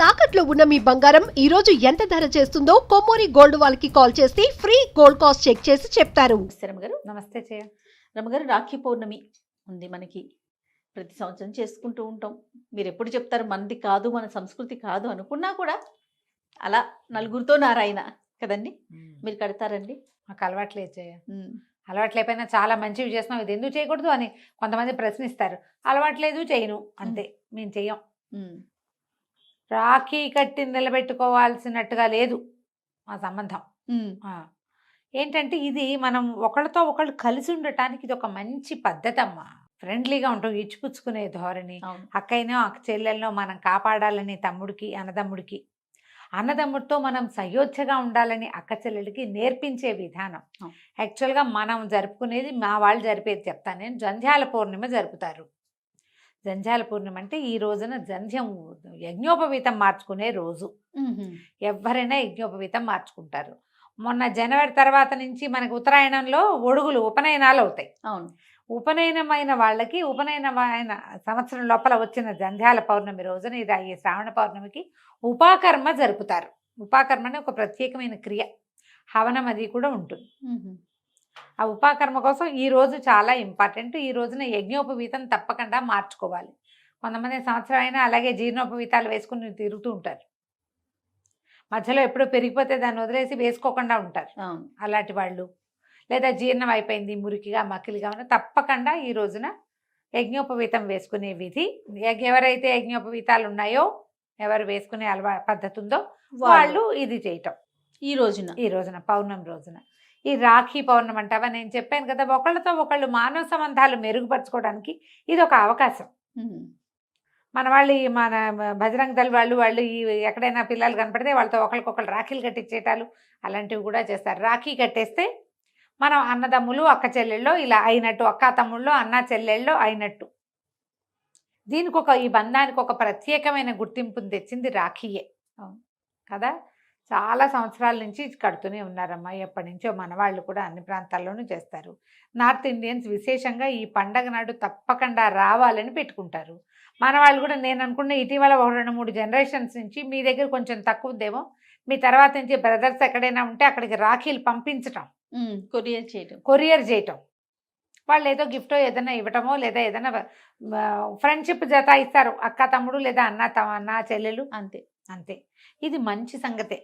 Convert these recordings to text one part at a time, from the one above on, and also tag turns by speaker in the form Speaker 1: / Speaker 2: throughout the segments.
Speaker 1: తాకట్లో ఉన్న మీ బంగారం ఈ రోజు ఎంత ధర చేస్తుందో కొమ్మూరి గోల్డ్ వాళ్ళకి కాల్ చేసి ఫ్రీ గోల్డ్ కాస్ట్ చెక్ చేసి చెప్తారు.
Speaker 2: రమగారు
Speaker 3: నమస్తే చేయ.
Speaker 2: రమగారు, రాఖీ పౌర్ణమి ఉంది మనకి. ప్రతి సంవత్సరం చేసుకుంటూ ఉంటాం. మీరు ఎప్పుడు చెప్తారు మనది కాదు, మన సంస్కృతి కాదు అనుకున్నా కూడా అలా నలుగురితో నారాయణ కదండి. మీరు కడతారండి?
Speaker 3: మాకు అలవాట్లేదు చేయ. అలవాట్లేకపోయినా చాలా మంచివి చేస్తున్నాం, ఇది ఎందుకు చేయకూడదు అని కొంతమంది ప్రశ్నిస్తారు. అలవాట్లేదు, చేయను, అంతే. మేము చెయ్యం. రాఖీ కట్టి నిలబెట్టుకోవాల్సినట్టుగా లేదు మా సంబంధం. ఏంటంటే ఇది మనం ఒకళ్ళతో ఒకళ్ళు కలిసి ఉండటానికి ఇది ఒక మంచి పద్ధతి అమ్మా. ఫ్రెండ్లీగా ఉంటాం, ఇచ్చిపుచ్చుకునే ధోరణి. అక్కైనో అక్క చెల్లెల్లో మనం కాపాడాలని తమ్ముడికి, అన్నదమ్ముడికి, అన్నదమ్ముడితో మనం సయోధ్యగా ఉండాలని అక్క చెల్లెలకి నేర్పించే విధానం. యాక్చువల్గా మనం జరుపుకునేది, మా వాళ్ళు జరిపేది చెప్తాను నేను. జంధ్యాల పౌర్ణిమ జరుపుతారు. జంధ్యాల పూర్ణిమ అంటే ఈ రోజున జంధ్యం యజ్ఞోపవీతం మార్చుకునే రోజు. ఎవరైనా యజ్ఞోపవీతం మార్చుకుంటారు. మొన్న జనవరి తర్వాత నుంచి మనకు ఉత్తరాయణంలో ఒడుగులు, ఉపనయనాలు అవుతాయి.
Speaker 2: అవును.
Speaker 3: ఉపనయనమైన వాళ్ళకి, ఉపనయనమైన సంవత్సరం లోపల వచ్చిన జంధ్యాల పౌర్ణమి రోజున, ఇది ఈ శ్రావణ పౌర్ణమికి ఉపాకర్మ జరుపుతారు. ఉపాకర్మ అనే ఒక ప్రత్యేకమైన క్రియ, హవనం అది కూడా ఉంటుంది. ఆ ఉపాకర్మ కోసం ఈ రోజు చాలా ఇంపార్టెంట్. ఈ రోజున యజ్ఞోపవీతం తప్పకుండా మార్చుకోవాలి. కొంతమంది సంవత్సరం అయినా అలాగే జీర్ణోపవీతాలు వేసుకుని తిరుగుతూ ఉంటారు. మధ్యలో ఎప్పుడో పెరిగిపోతే దాన్ని వదిలేసి వేసుకోకుండా ఉంటారు. అలాంటి వాళ్ళు, లేదా జీర్ణం అయిపోయింది మురికిగా మక్కిలిగా ఉన్న, తప్పకుండా ఈ రోజున యజ్ఞోపవీతం వేసుకునే విధి. ఎవరైతే యజ్ఞోపవీతాలు ఉన్నాయో, ఎవరు వేసుకునే పద్ధతి ఉందో వాళ్ళు ఇది చేయటం ఈ రోజున పౌర్ణమి రోజున. ఈ రాఖీ పౌర్ణమి అంటావా, నేను చెప్పాను కదా, ఒకళ్ళతో ఒకళ్ళు మానవ సంబంధాలు మెరుగుపరచుకోవడానికి ఇది ఒక అవకాశం. మన వాళ్ళు, మన బజరంగ దళ వాళ్ళు ఈ ఎక్కడైనా పిల్లలు కనపడితే వాళ్ళతో ఒకరికొకళ్ళు రాఖీలు కట్టించేటాలు అలాంటివి కూడా చేస్తారు. రాఖీ కట్టేస్తే మనం అన్నదమ్ములు, అక్క చెల్లెళ్ళు ఇలా అయినట్టు, అక్క తమ్ముళ్ళు, అన్న చెల్లెళ్ళు అయినట్టు. దీనికి ఈ బంధానికి ఒక ప్రత్యేకమైన గుర్తింపుని తెచ్చింది రాఖీయే కదా. చాలా సంవత్సరాల నుంచి కడుతూనే ఉన్నారమ్మా. ఎప్పటి నుంచో మన వాళ్ళు కూడా అన్ని ప్రాంతాల్లోనూ చేస్తారు. నార్త్ ఇండియన్స్ విశేషంగా ఈ పండగ నాడు తప్పకుండా రావాలని పెట్టుకుంటారు. మన వాళ్ళు కూడా, నేను అనుకున్న ఇటీవల 2-3 జనరేషన్స్ నుంచి, మీ దగ్గర కొంచెం తక్కువ ఉందేమో, మీ తర్వాత నుంచి బ్రదర్స్ ఎక్కడైనా ఉంటే అక్కడికి రాఖీలు పంపించటం, కొరియర్ చేయటం. వాళ్ళు ఏదో గిఫ్టో ఏదైనా ఇవ్వటమో, లేదా ఏదైనా ఫ్రెండ్షిప్ జత ఇస్తారు, అక్క తమ్ముడు లేదా అన్న చెల్లెలు, అంతే అంతే. ఇది మంచి సంగతే.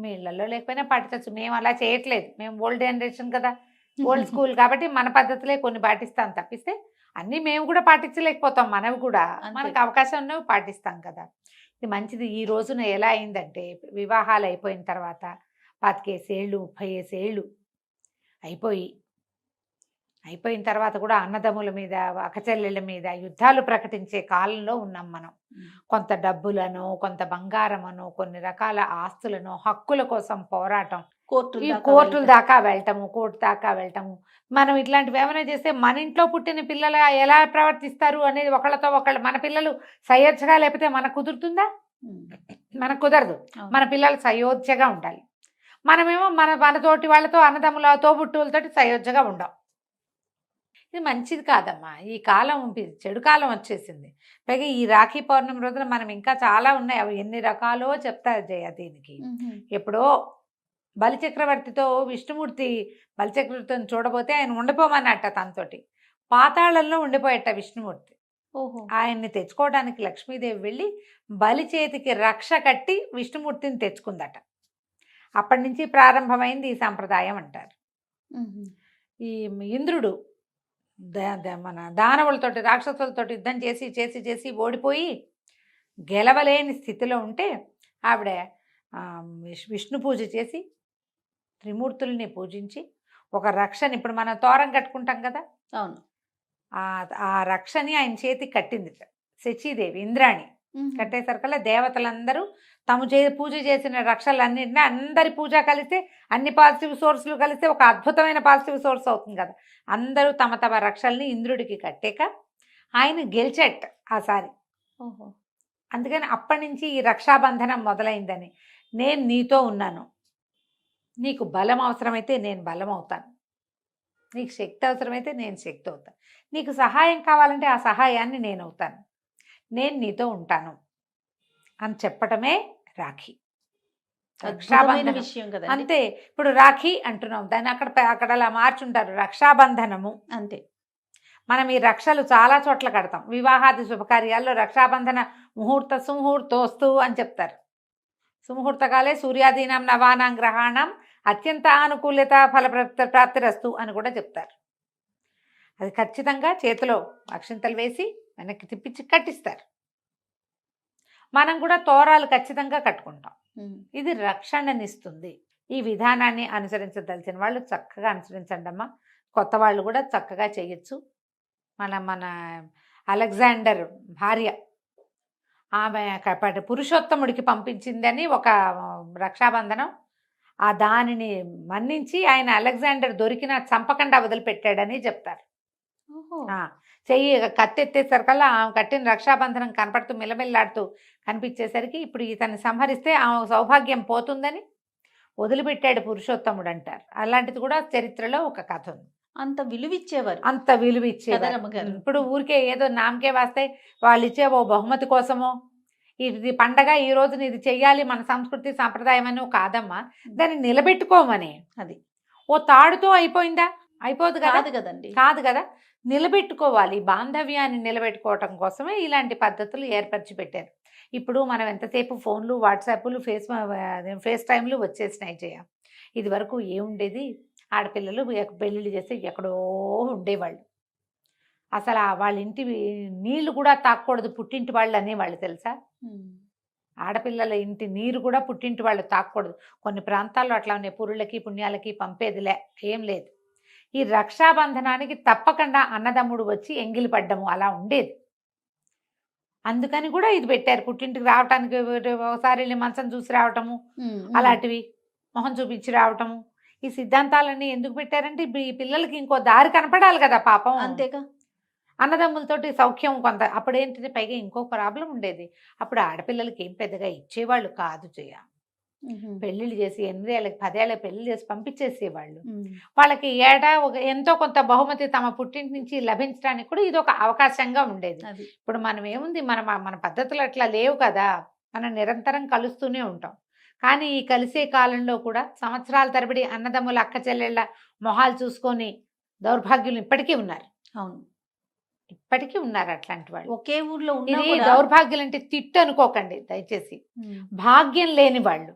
Speaker 3: మీ ఇళ్లలో లేకపోయినా పాటించవచ్చు. మేము అలా చేయట్లేదు, మేము ఓల్డ్ జనరేషన్ కదా, ఓల్డ్ స్కూల్ కాబట్టి మన పద్ధతులే కొన్ని పాటిస్తాం తప్పిస్తే అన్నీ మేము కూడా పాటించలేకపోతాం. మనవి కూడా మనకు అవకాశం ఉన్నవి పాటిస్తాం కదా. ఇది మంచిది. ఈ రోజున ఎలా అయిందంటే, వివాహాలు అయిపోయిన తర్వాత 25 ఏళ్ళు 30 ఏళ్ళు అయిపోయిన తర్వాత కూడా అన్నదమ్ముల మీద, అక్కచెల్లెళ్ళ మీద యుద్ధాలు ప్రకటించే కాలంలో ఉన్నాం మనం. కొంత డబ్బులను, కొంత బంగారమును, కొన్ని రకాల ఆస్తులను, హక్కుల కోసం పోరాటం, కోర్టుల దాకా వెళ్ళటము, కోర్టు దాకా వెళ్ళటము. మనం ఇట్లాంటివి ఏమైనా చేస్తే మన ఇంట్లో పుట్టిన పిల్లలు ఎలా ప్రవర్తిస్తారు అనేది ఒకళ్ళతో ఒకళ్ళు, మన పిల్లలు సయోధ్యగా లేకపోతే మనకు కుదురుతుందా? మనకు కుదరదు. మన పిల్లలు సయోధ్యగా ఉండాలి. మనమేమో మనతోటి వాళ్ళతో, అన్నదమ్ముల తోబుట్టువులతోటి సయోధ్యగా ఉండం. ఇది మంచిది కాదమ్మా. ఈ కాలం చెడు కాలం వచ్చేసింది. పైగా ఈ రాఖీ పౌర్ణమి రోజున మనం ఇంకా చాలా ఉన్నాయి, అవి ఎన్ని రకాలో చెప్తారు జయ. దీనికి ఎప్పుడో బలిచక్రవర్తితో విష్ణుమూర్తి, బలిచక్రవర్తిని చూడబోతే ఆయన ఉండిపోమన్నట్ట, తనతోటి పాతాళంలో ఉండిపోయేట విష్ణుమూర్తి. ఆయన్ని తెచ్చుకోవడానికి లక్ష్మీదేవి వెళ్ళి బలి చేతికి రక్ష కట్టి విష్ణుమూర్తిని తెచ్చుకుందట. అప్పటి నుంచి ప్రారంభమైంది ఈ సంప్రదాయం అంటారు. ఈ ఇంద్రుడు మన దానవులతోటి, రాక్షసులతోటి యుద్ధం చేసి చేసి చేసి ఓడిపోయి గెలవలేని స్థితిలో ఉంటే ఆవిడ విష్ణు పూజ చేసి, త్రిమూర్తుల్ని పూజించి, ఒక రక్షని, ఇప్పుడు మనం తోరం కట్టుకుంటాం కదా,
Speaker 2: అవును,
Speaker 3: ఆ రక్షని ఆయన చేతికి కట్టింది శచీదేవి, ఇంద్రాణి. కట్టేసరికల్లా దేవతలందరూ తాము పూజ చేసిన రక్షలన్నింటినీ, అందరి పూజ కలిస్తే, అన్ని పాజిటివ్ సోర్సులు కలిస్తే ఒక అద్భుతమైన పాజిటివ్ సోర్స్ అవుతుంది కదా. అందరూ తమ తమ రక్షల్ని ఇంద్రుడికి కట్టాక ఆయన గెలిచేట ఆసారి. అందుకని అప్పటి నుంచి ఈ రక్షాబంధనం మొదలైందని. నేను నీతో ఉన్నాను, నీకు బలం అవసరమైతే నేను బలం అవుతాను, నీకు శక్తి అవసరమైతే నేను శక్తి అవుతాను, నీకు సహాయం కావాలంటే ఆ సహాయాన్ని నేను అవుతాను, నేను నీతో ఉంటాను. అని చెప్పటమే రాఖీ.
Speaker 2: అద్భుతమైన
Speaker 3: రక్షాబంధనం
Speaker 2: విషయం కదా.
Speaker 3: అంతే. ఇప్పుడు రాఖీ అంటున్నాం, దాన్ని అక్కడ అలా మార్చుంటారు రక్షాబంధనము.
Speaker 2: అంతే.
Speaker 3: మనం ఈ రక్షలు చాలా చోట్ల కడతాం. వివాహాది శుభకార్యాల్లో రక్షాబంధన ముహూర్త సుముహూర్తోస్తు అని చెప్తారు. సుముహూర్తకాలే సూర్యాదీనం నవానాం గ్రహాణం అత్యంత అనుకూలత ఫల ప్రాప్తిరస్తు అని కూడా చెప్తారు. అది ఖచ్చితంగా చేతిలో అక్షింతలు వేసి వెనక్కి తిప్పించి కట్టిస్తారు. మనం కూడా తోరాలు ఖచ్చితంగా కట్టుకుంటాం. ఇది రక్షణనిస్తుంది. ఈ విధానాన్ని అనుసరించదలిచిన వాళ్ళు చక్కగా అనుసరించండి అమ్మా. కొత్త వాళ్ళు కూడా చక్కగా చేయొచ్చు. మన అలెగ్జాండర్ భార్య ఆమె పురుషోత్తముడికి పంపించిందని ఒక రక్షాబంధనం, ఆ దానిని మన్నించి ఆయన అలెగ్జాండర్ దొరికిన చంపకుండా వదిలిపెట్టాడని చెప్తారు. చెయ్యి కత్తెత్తేసరికల్లా ఆమె కట్టిన రక్షాబంధనం కనపడుతూ మిలమిల్లాడుతూ కనిపించేసరికి ఇప్పుడు ఇతన్ని సంహరిస్తే ఆమె సౌభాగ్యం పోతుందని వదిలిపెట్టాడు పురుషోత్తముడు అంటారు. అలాంటిది కూడా చరిత్రలో ఒక కథ ఉంది.
Speaker 2: అంత విలువిచ్చేవారు.
Speaker 3: అంత విలువిచ్చేవారు. ఇప్పుడు ఊరికే ఏదో నామకే వాస్తే వాళ్ళు ఇచ్చే ఓ బహుమతి కోసమో ఇది పండగ ఈ రోజున ఇది చెయ్యాలి మన సంస్కృతి సాంప్రదాయం అని కాదమ్మా, దాన్ని నిలబెట్టుకోమని. అది ఓ తాడుతో అయిపోయిందా? అయిపోదు
Speaker 2: కదండి.
Speaker 3: కాదు కదా, నిలబెట్టుకోవాలి. బాంధవ్యాన్ని నిలబెట్టుకోవటం కోసమే ఇలాంటి పద్ధతులు ఏర్పరిచి పెట్టారు. ఇప్పుడు మనం ఎంతసేపు ఫోన్లు, వాట్సాప్లు, ఫేస్ టైంలు వచ్చేసినాయి చేయ. ఇది వరకు ఏముండేది, ఆడపిల్లలు పెళ్ళిళ్ళు చేస్తే ఎక్కడో ఉండేవాళ్ళు. అసలు వాళ్ళ ఇంటి నీళ్లు కూడా తాకూడదు పుట్టింటి వాళ్ళు అనేవాళ్ళు తెలుసా. ఆడపిల్లల ఇంటి నీరు కూడా పుట్టింటి వాళ్ళు తాకూడదు. కొన్ని ప్రాంతాల్లో అట్లా ఉన్నాయి, పురుళ్ళకి పుణ్యాలకి పంపేదిలే, ఏం లేదు. ఈ రక్షాబంధనానికి తప్పకుండా అన్నదమ్ముడు వచ్చి ఎంగిలి పడ్డము అలా ఉండేది. అందుకని కూడా ఇది పెట్టారు. పుట్టింటికి రావటానికి ఒకసారి వెళ్ళి మంచం చూసి రావటము, అలాంటివి మొహం చూపించి రావటము. ఈ సిద్ధాంతాలన్నీ ఎందుకు పెట్టారంటే ఈ పిల్లలకి ఇంకో దారి కనపడాలి కదా పాపం.
Speaker 2: అంతేగా.
Speaker 3: అన్నదమ్ములతోటి సౌఖ్యం కొంత. అప్పుడు ఏంటంటే పైగా ఇంకో ప్రాబ్లం ఉండేది. అప్పుడు ఆడపిల్లలకి ఏం పెద్దగా ఇచ్చేవాళ్ళు కాదు చేయ. పెళ్ళిళ్ళు చేసి 8 ఏళ్ళకి 10 ఏళ్ళకి పెళ్లి చేసి పంపించేసేవాళ్ళు. వాళ్ళకి ఏటా ఎంతో కొంత బహుమతి తమ పుట్టింటి నుంచి లభించడానికి కూడా ఇది ఒక అవకాశంగా ఉండేది. ఇప్పుడు మనం ఏముంది, మన పద్ధతులు అట్లా లేవు కదా, మనం నిరంతరం కలుస్తూనే ఉంటాం. కానీ ఈ కలిసే కాలంలో కూడా సంవత్సరాల తరబడి అన్నదమ్ముల అక్క చెల్లెళ్ళ మొహాలు చూసుకొని దౌర్భాగ్యులు ఇప్పటికీ ఉన్నారు.
Speaker 2: అవును,
Speaker 3: ఇప్పటికీ ఉన్నారు అట్లాంటి వాళ్ళు.
Speaker 2: ఒకే ఊర్లో
Speaker 3: ఇది దౌర్భాగ్యులు అంటే తిట్టు అనుకోకండి దయచేసి. భాగ్యం లేని వాళ్ళు.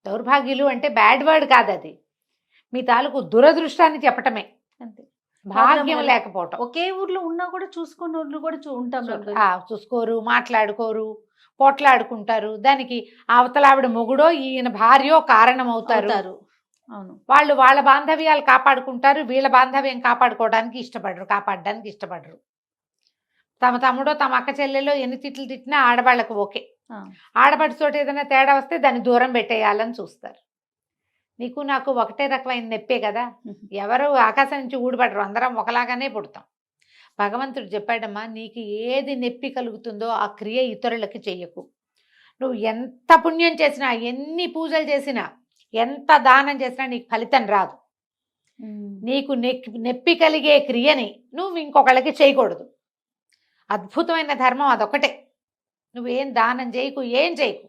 Speaker 3: దౌర్భాగ్యులు అంటే బ్యాడ్ వర్డ్ కాదు, అది మీ తాలూకు దురదృష్టాన్ని చెప్పటమే.
Speaker 2: అంతే.
Speaker 3: భాగ్యం లేకపోవటం.
Speaker 2: ఒకే ఊర్లో ఉన్నా కూడా చూసుకున్న ఊర్లు కూడా ఉంటాం.
Speaker 3: చూసుకోరు, మాట్లాడుకోరు, పోట్లాడుకుంటారు. దానికి అవతలావిడ మొగుడో ఈయన భార్యో కారణం అవుతారు.
Speaker 2: అవును,
Speaker 3: వాళ్ళు వాళ్ళ బాంధవ్యాలు కాపాడుకుంటారు, వీళ్ళ బాంధవ్యం కాపాడడానికి ఇష్టపడరు. తమ తమ్ముడో తమ అక్క చెల్లెలో ఎన్ని తిట్లు తిట్టినా ఆడవాళ్ళకు ఓకే. ఆడపడితోటి ఏదైనా తేడా వస్తే దాన్ని దూరం పెట్టేయాలని చూస్తారు. నీకు నాకు ఒకటే రకమైన నెప్పే కదా, ఎవరు ఆకాశం నుంచి ఊడిపడరు, అందరం ఒకలాగానే పుడతాం. భగవంతుడు చెప్పాడమ్మా, నీకు ఏది నొప్పి కలుగుతుందో ఆ క్రియ ఇతరులకి చెయ్యకు. నువ్వు ఎంత పుణ్యం చేసినా, ఎన్ని పూజలు చేసినా, ఎంత దానం చేసినా నీకు ఫలితం రాదు. నీకు నొప్పి కలిగే క్రియని నువ్వు ఇంకొకళ్ళకి చేయకూడదు. అద్భుతమైన ధర్మం అదొకటే. నువ్వేం దానం చేయకు, ఏం చేయకు.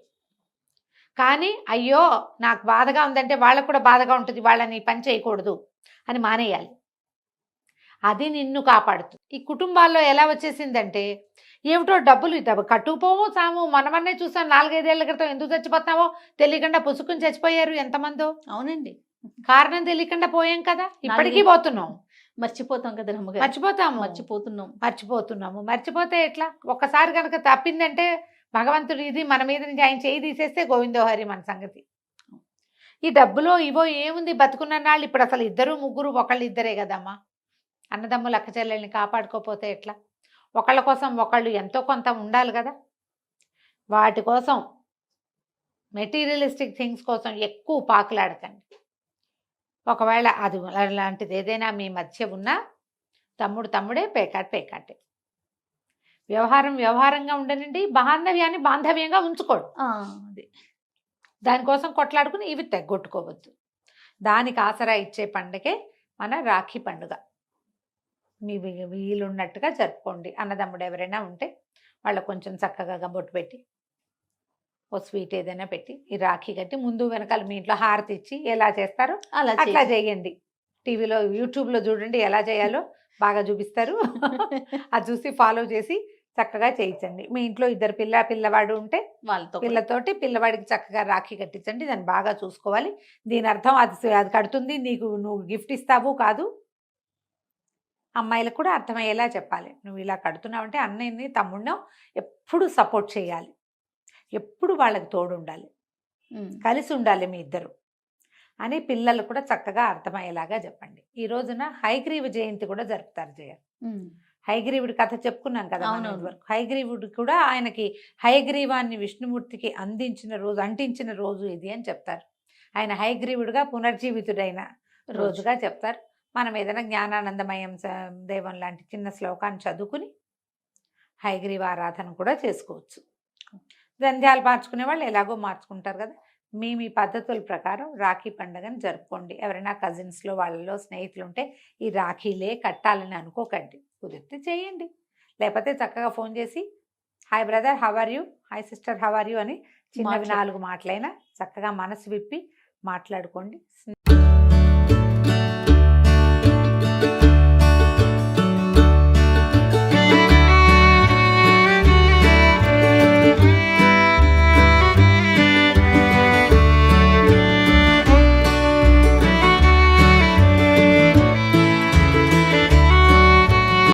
Speaker 3: కానీ అయ్యో నాకు బాధగా ఉందంటే వాళ్ళకు కూడా బాధగా ఉంటుంది, వాళ్ళని పని చేయకూడదు అని మానేయాలి. అది నిన్ను కాపాడుతుంది. ఈ కుటుంబాల్లో ఎలా వచ్చేసిందంటే ఏమిటో డబ్బులు కట్టుకుపోము సాము. మనమన్నే చూసాం 4-5 ఏళ్ల క్రితం. ఎందుకు చచ్చిపోతున్నావో తెలియకుండా పుసుకుని చచ్చిపోయారు ఎంతమందో.
Speaker 2: అవునండి,
Speaker 3: కారణం తెలియకుండా పోయాం కదా, ఇప్పటికీ పోతున్నాం.
Speaker 2: మర్చిపోతాం కదా రమ్మగారు.
Speaker 3: మర్చిపోతున్నాము. మర్చిపోతే ఎట్లా? ఒక్కసారి కనుక తప్పిందంటే భగవంతుడు ఇది మన మీద నుంచి ఆయన చేయి తీసేస్తే గోవిందోహరి మన సంగతి. ఈ డబ్బులో ఇవో ఏముంది, బతుకున్న నాళ్ళు ఇప్పుడు అసలు 2, 3, ఒకళ్ళు ఇద్దరే కదమ్మా. అన్నదమ్ములు అక్క చెల్లెల్ని కాపాడుకోపోతే ఎట్లా? ఒకళ్ళ కోసం ఒకళ్ళు ఎంతో కొంత ఉండాలి కదా. వాటి కోసం, మెటీరియలిస్టిక్ థింగ్స్ కోసం ఎక్కువ పాకులాడకండి. ఒకవేళ అది అలాంటిది ఏదైనా మీ మధ్య ఉన్నా తమ్ముడే, పేకాటే. వ్యవహారంగా ఉండనండి, బాంధవ్యాన్ని బాంధవ్యంగా ఉంచుకోడు.
Speaker 2: అది
Speaker 3: దానికోసం కొట్లాడుకుని ఇవి తెగొట్టుకోవద్దు. దానికి ఆసరా ఇచ్చే పండుగే మన రాఖీ పండుగ. మీ వీలున్నట్టుగా జరుపుకోండి. అన్నదమ్ముడు ఎవరైనా ఉంటే వాళ్ళకు కొంచెం చక్కగా బొట్టు పెట్టి ఓ స్వీట్ ఏదైనా పెట్టి ఈ రాఖీ కట్టి ముందు వెనకాల మీ ఇంట్లో హారతి ఇచ్చి ఎలా చేస్తారో
Speaker 2: అలా
Speaker 3: అట్లా చేయండి. టీవీలో యూట్యూబ్లో చూడండి ఎలా చేయాలో బాగా చూపిస్తారు. అది చూసి ఫాలో చేసి చక్కగా చేయించండి. మీ ఇంట్లో ఇద్దరు పిల్లవాడు ఉంటే
Speaker 2: వాళ్ళతో కూడా.
Speaker 3: పిల్లతోటి పిల్లవాడికి చక్కగా రాఖీ కట్టించండి. దాన్ని బాగా చూసుకోవాలి. దీని అర్థం అది కడుతుంది నీకు, నువ్వు గిఫ్ట్ ఇస్తావు కాదు. అమ్మాయిలకు కూడా అర్థమయ్యేలా చెప్పాలి. నువ్వు ఇలా కడుతున్నావంటే అన్నయ్యని తమ్ముడిని ఎప్పుడు సపోర్ట్ చేయాలి, ఎప్పుడు వాళ్ళకి తోడు ఉండాలి,
Speaker 2: ఉమ్.
Speaker 3: కలిసి ఉండాలి మీ ఇద్దరు అని పిల్లలు కూడా చక్కగా అర్థమయ్యేలాగా చెప్పండి. ఈ రోజున హయగ్రీవ జయంతి కూడా జరుపుతారు జయ.
Speaker 2: ఉమ్.
Speaker 3: హయగ్రీవుడి కథ చెప్పుకున్నాం కదా మనం
Speaker 2: అవునవును.
Speaker 3: ఇదివరకు. హయగ్రీవుడు కూడా ఆయనకి హయగ్రీవాన్ని విష్ణుమూర్తికి అంటించిన రోజు ఇది అని చెప్తారు. ఆయన హయగ్రీవుడిగా పునర్జీవితుడైన రోజుగా చెప్తారు. మనం ఏదైనా జ్ఞానానందమయం దేవం లాంటి చిన్న శ్లోకాన్ని చదువుకుని హయగ్రీవ ఆరాధన కూడా చేసుకోవచ్చు. జంధ్యాలు మార్చుకునే వాళ్ళు ఎలాగో మార్చుకుంటారు కదా. మీ పద్ధతుల ప్రకారం రాఖీ పండుగని జరుపుకోండి. ఎవరైనా కజిన్స్లో వాళ్ళలో స్నేహితులు ఉంటే ఈ రాఖీలే కట్టాలని అనుకోకండి, కుదిరితే చేయండి. లేకపోతే చక్కగా ఫోన్ చేసి hi brother how are you, hi sister how are you అని చిన్నవి 4 మాటలైనా చక్కగా మనసు విప్పి మాట్లాడుకోండి.